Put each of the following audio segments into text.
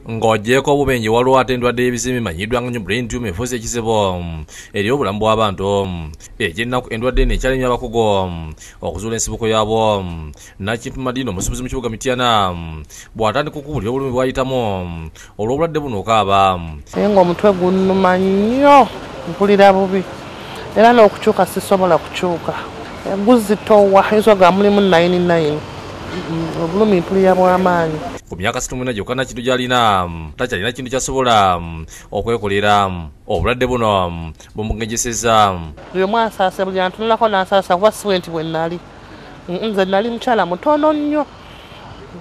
ng'ogyeko obubenje waliwo ate endwadde y'ebizibu emanyiddwa nga brain tumor efuuse ekizibu eri obulamu bw'abantu ekyennaku endwadde eno ekyalemye abakugu okuzuula ensibuko yaabwo. Nakintu Madina omusuubuzi mu kibuga Mityana bw'atandika okubulira obulumi bw'ayitamu olw'obulwadde buno okaaba. Naye ng'omutwe gunnuma nnyo, mpulira bubi era n'okukyuka sisobola kukyuka, guzitowa ensoga mulimu 99 obulumi mpulira bw'amaanyi. Ku myaka 64 gyokka Nakintu gy'alina takyalina kintu kyasobola okwekolera obulwadde buno bumugenjesezza. Buli omu ansaasa, buli antunulako n'ansaasa kuba siwe nti bwe nnali. Nze nali mukyala mutono nnyo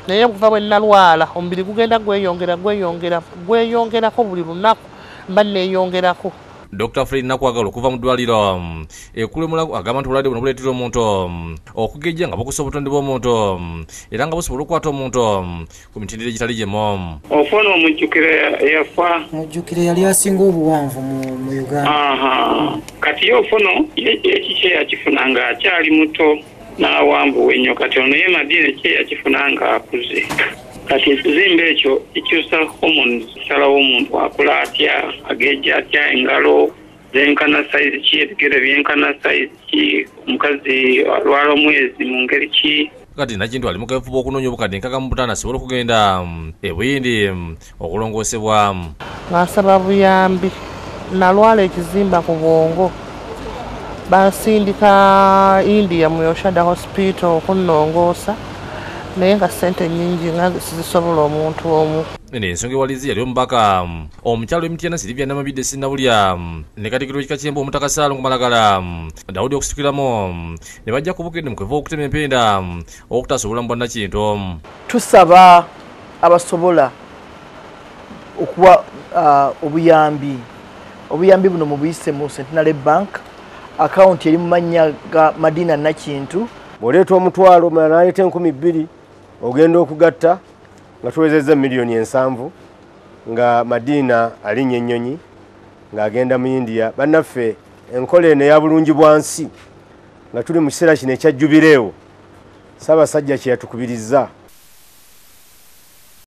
naye okuva bwe nnalwala omubiri gugenda gweyongerako buli lunaku mba neeyongerako. Dr. Fred Nakwagala okuva mu ddwaliro ekkulemulago agamba nti obulwadde buno buleetera omuntu okugejja nga bukusa obutonde bw'omuntu era nga busobola okukwata omuntu ku mitendera egitali gyemu. Ofuna omujjukira yafa. Omujjukira yali asinga obuwanvu mu Uganda. Kati ofuna ekikye yakifuna nga akyali muto n'awambuwa ennyo, kati ono ye Madina kye yakifuna nga akuze. Kati ekizimbe ekyo kikyusa hormones salawo omuntu akula atya, agejja atya, engalo zenkana size ki, ebigere byenkana size ki, omukazi alwala omwezi mu ngeri ki. Kati Nakintu ali mu kafuba okunoonya obukadde nkaaga mu butaano asobole okugenda ebuyindi okulongoosebwa. Nasaba buyambi, nalwala ekizimba ku bwongo, bansindika India mu Yoshada Hospital okunnongoosa naye nga ssente nnyingi nga sizisobola omuntu omu. Ensonga ewalizi yali omubaka omukyalo w'Emityana Sylvia Namabidde Sinnabulya ne Katikkiro w'ekika ky'Embu Omutaka Ssaalongo Malagala Daudi okusitukiramu ne bajja ku Bukedde mu kwevu okutema empenda okutaasa obulamu bwa Nakintu. Tusaba abasobola okuwa obuyambi buno mubuyise mu Centenary Bank account eri mu mannya ga Madina Nakintu. Bw'oleeta omutwalo omulala n'aleeta 2,000 ogenda okugatta nga tuwezezza $7,000,000 nga Madina alinnya ennyonyi ng'agenda mu India. Bannaffe enkola eno eya bulungi bwansi nga tuli mu kiseera kino ekya Jubileewo Ssaabasajja kye yatukubirizza